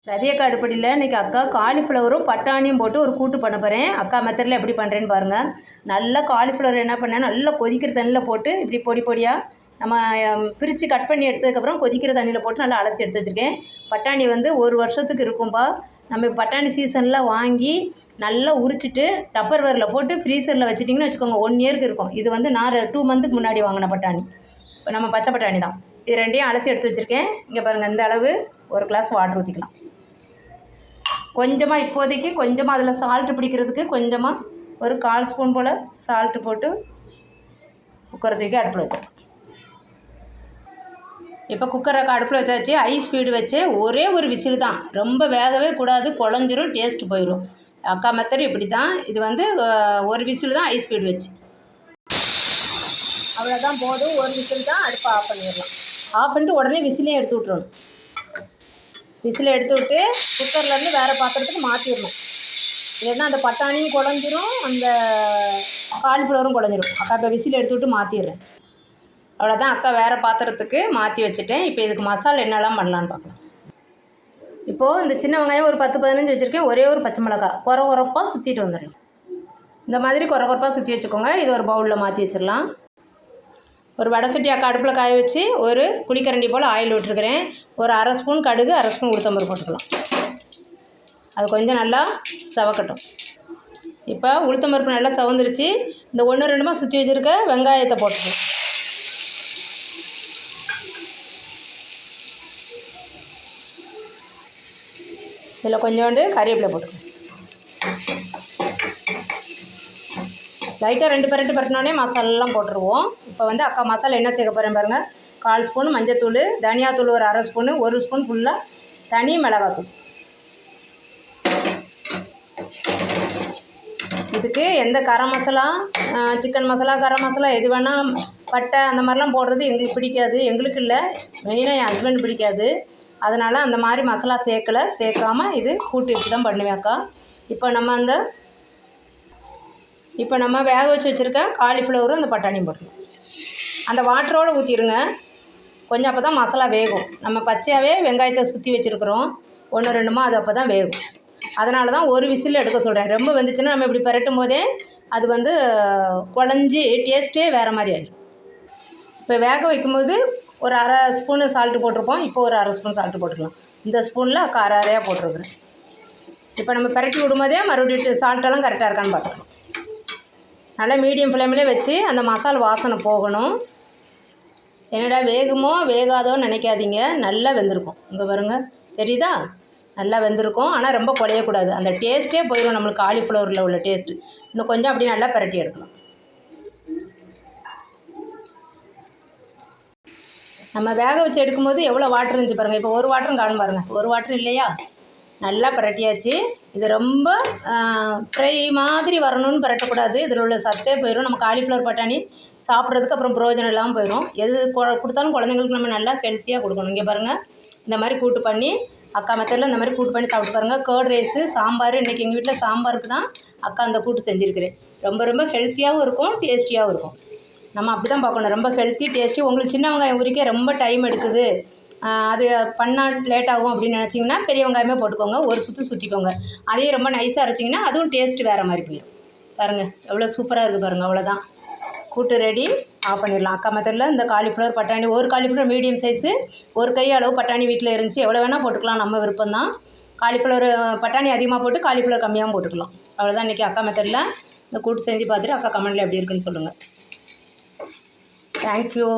ரதியக்கா அடுப்படியில் இன்றைக்கி அக்கா காலிஃப்ளவரும் பட்டாணியும் போட்டு ஒரு கூட்டு பண்ண போகிறேன். அக்கா மெத்தடில் எப்படி பண்ணுறேன்னு பாருங்கள். நல்லா காலிஃப்ளவர் என்ன பண்ணேன், நல்லா கொதிக்கிற தண்ணியில் போட்டு இப்படி பொடி பொடியாக நம்ம பிரித்து கட் பண்ணி எடுத்ததுக்கப்புறம் கொதிக்கிற தண்ணியில் போட்டு நல்லா அலசி எடுத்து வச்சுருக்கேன். பட்டாணி வந்து 1 வருஷத்துக்கு இருக்கும்பா. நம்ம பட்டாணி சீசனில் வாங்கி நல்லா உரிச்சிட்டு டப்பர்வேரில் போட்டு ஃப்ரீசரில் வச்சுட்டிங்கன்னு வச்சுக்கோங்க, 1 இயருக்கு இருக்கும். இது வந்து நான் 2 மந்த்துக்கு முன்னாடி வாங்கின பட்டாணி. இப்போ நம்ம பச்சை பட்டாணி தான். இது ரெண்டையும் அலசி எடுத்து வச்சுருக்கேன். இங்கே பாருங்கள், இந்த அளவு 1 கிளாஸ் வாட்டர் ஊற்றிக்கலாம். கொஞ்சமாக இப்போதைக்கு கொஞ்சமாக அதில் சால்ட்டு பிடிக்கிறதுக்கு கொஞ்சமாக ஒரு 1/4 ஸ்பூன் போல் சால்ட்டு போட்டு குக்கரை தூக்கி அடுப்பில் வச்சோம். இப்போ குக்கரை அடுப்பில் வச்சாச்சு. ஹை ஸ்பீடு வச்சு ஒரே ஒரு விசில் தான், ரொம்ப வேகவே கூடாது, குழஞ்சிரும், டேஸ்ட்டு போயிடும். அக்கா மெத்தட் இப்படி தான். இது வந்து ஒரு விசில் தான், ஹை ஸ்பீடு வச்சு. அவ்வளோதான் போதும், ஒரு விசில் தான். அடுப்பை ஆஃப் பண்ணிடலாம். ஆஃப் பண்ணிட்டு உடனே விசிலையும் எடுத்து விட்றணும். விசில் எடுத்து விட்டு குக்கர்லேருந்து வேறு பாத்திரத்துக்கு மாற்றிடணும். இல்லைன்னா அந்த பட்டாணியும் குழஞ்சிரும், அந்த காலிஃப்ளவரும் குழஞ்சிரும். அக்கா இப்போ விசில் எடுத்து விட்டு மாற்றிடுறேன். அவ்வளோதான், அக்கா வேறு பாத்திரத்துக்கு மாற்றி வச்சுட்டேன். இப்போ இதுக்கு மசாலா என்னெல்லாம் பண்ணலான்னு பார்க்கலாம். இப்போது இந்த சின்ன வெங்காயம் ஒரு 10-15 வச்சுருக்கேன். ஒரே ஒரு பச்சை மிளகா குறப்பாக சுற்றிட்டு வந்துடலாம். இந்த மாதிரி குறப்பாக சுற்றி வச்சுக்கோங்க. இது ஒரு பவுலில் மாற்றி வச்சிடலாம். ஒரு வடை சட்டி அக்கா அடுப்பில் காய வச்சு ஒரு குழிக்கரண்டி போல் ஆயில் விட்டுருக்கிறேன். ஒரு 1/2 ஸ்பூன் கடுகு, 1/2 ஸ்பூன் உளுத்தம்பருப்பு போட்டுக்கலாம். அது கொஞ்சம் நல்லா செவக்கட்டும். இப்போ உளுத்தம்பருப்பு நல்லா செவந்துருச்சு. இந்த 1-2மா சுற்றி வச்சுருக்க வெங்காயத்தை போட்டுக்கலாம். இதில் கொஞ்சோண்டு கறிவேப்பிலை போட்டுக்கலாம். லைட்டாக 2 பரட்டு பரட்டினோடனே மசாலாலாம் போட்டுருவோம். இப்போ வந்து அக்கா மசாலா என்ன சேர்க்க போகிறேன் பாருங்கள். 1/4 ஸ்பூன் மஞ்சத்தூள், தனியாத்தூள் ஒரு 1/2 ஸ்பூனு, 1 ஸ்பூன் ஃபுல்லாக தனி மிளகாத்தூள். இதுக்கு எந்த கரம் மசாலா, சிக்கன் மசாலா, கரம் மசாலா எது வேணால், பட்டை அந்த மாதிரிலாம் போடுறது எங்களுக்கு பிடிக்காது. எங்களுக்கு இல்லை, மெயினாக என் ஹஸ்பண்ட் பிடிக்காது. அதனால் அந்த மாதிரி மசாலா சேர்க்காமல் இது கூட்டு இப்படி தான் பண்ணுவேன் அக்கா. இப்போ நம்ம வேக வச்சு வச்சுருக்க காலிஃப்ளவரும் அந்த பட்டாணியும் போட்டுருவோம். அந்த வாட்டரோடு ஊற்றிடுங்க கொஞ்சம், அப்போ தான் மசாலா வேகும். நம்ம பச்சையாகவே வெங்காயத்தை சுற்றி வச்சுருக்குறோம், 1-2மா அது அப்போ தான் வேகும். அதனால தான் ஒரு விசில் எடுக்க சொல்கிறேன். ரொம்ப வந்துச்சுன்னா நம்ம இப்படி பரட்டும் போதே அது வந்து குழஞ்சி டேஸ்ட்டே வேறு மாதிரி ஆகிடும். இப்போ வேக வைக்கும்போது ஒரு 1/2 ஸ்பூனு சால்ட்டு போட்டிருப்போம். இப்போ ஒரு 1/2 ஸ்பூன் சால்ட்டு போட்டுக்கலாம். இந்த ஸ்பூனில் அரையாக போட்டிருக்குறேன். இப்போ நம்ம பரட்டி விடும்போதே மறுபடியும் சால்ட்டெல்லாம் கரெக்டாக இருக்கான்னு பார்த்துக்கலாம். நல்லா மீடியம் ஃப்ளேம்லேயே வச்சு அந்த மசாலா வாசனை போகணும். என்னடா வேகுமோ வேகாதோன்னு நினைக்காதீங்க, நல்லா வெந்திருக்கும். இங்கே பாருங்கள், தெரியுதா? நல்லா வெந்திருக்கும். ஆனால் ரொம்ப குழையக்கூடாது, அந்த டேஸ்ட்டே போயிடும் நம்மளுக்கு, காலிஃப்ளவரில் உள்ள டேஸ்ட்டு. இன்னும் கொஞ்சம் அப்படி நல்லா பரட்டி எடுக்கலாம். நம்ம வேக வச்சு எடுக்கும்போது எவ்வளோ வாட்டர் இருந்துச்சு பாருங்கள். இப்போ ஒரு வாட்டரும் காணும் பாருங்கள், ஒரு வாட்டரும் இல்லையா? நல்லா பரட்டியாச்சு. இது ரொம்ப ஃப்ரை மாதிரி வரணும்னு பரட்டக்கூடாது, இதில் உள்ள சத்தே போயிடும். நம்ம காலிஃப்ளவர் பட்டாணி சாப்பிட்றதுக்கு அப்புறம் பிரயோஜனம் இல்லாமல் போயிடும். எது கொடுத்தாலும் குழந்தைங்களுக்கு நம்ம நல்லா ஹெல்த்தியாக கொடுக்கணும். இங்கே பாருங்கள், இந்த மாதிரி கூட்டு பண்ணி அக்கா மெத்தடில் இந்த மாதிரி கூட்டு பண்ணி சாப்பிட்டு பாருங்கள். கர்ட் ரைஸு, சாம்பார், இன்றைக்கி எங்கள் வீட்டில் சாம்பாருக்கு தான் அக்கா அந்த கூட்டு செஞ்சுருக்கிறேன். ரொம்ப ஹெல்த்தியாகவும் இருக்கும், டேஸ்டியாகவும் இருக்கும். நம்ம அப்படி தான் பார்க்கணும், ரொம்ப ஹெல்த்தி டேஸ்டி. உங்களுக்கு சின்ன வெங்காயம் உரிக்க ரொம்ப டைம் எடுக்குது, அது பண்ணால் லேட் ஆகும் அப்படின்னு நினச்சிங்கன்னா பெரிய வெங்காயமே போட்டுக்கோங்க, ஒரு சுற்றிக்கோங்க. அதையும் ரொம்ப நைஸாக அரைச்சிங்கன்னா அதுவும் டேஸ்ட்டு வேறு மாதிரி போயிடும். பாருங்கள் எவ்வளோ சூப்பராக இருக்குது பாருங்கள். அவ்வளோதான், கூட்டு ரெடி. ஆஃப் பண்ணிடலாம். அக்கா மெத்தடில் இந்த காலிஃப்ளவர் பட்டாணி, ஒரு காலிஃப்ளவர் மீடியம் சைஸு, ஒரு கை அளவு பட்டாணி வீட்டில் இருந்துச்சு. எவ்வளோ வேணால் போட்டுக்கலாம், நம்ம விருப்பம் தான். காலிஃப்ளவர் பட்டாணி அதிகமாக போட்டு காலிஃப்ளவர் கம்மியாகவும் போட்டுக்கலாம். அவ்வளோதான் இன்றைக்கி அக்கா மெத்தடில் இந்த கூட்டு செஞ்சு பார்த்துட்டு அக்கா கமெண்டில் எப்படி இருக்குன்னு சொல்லுங்கள். தேங்க்யூ.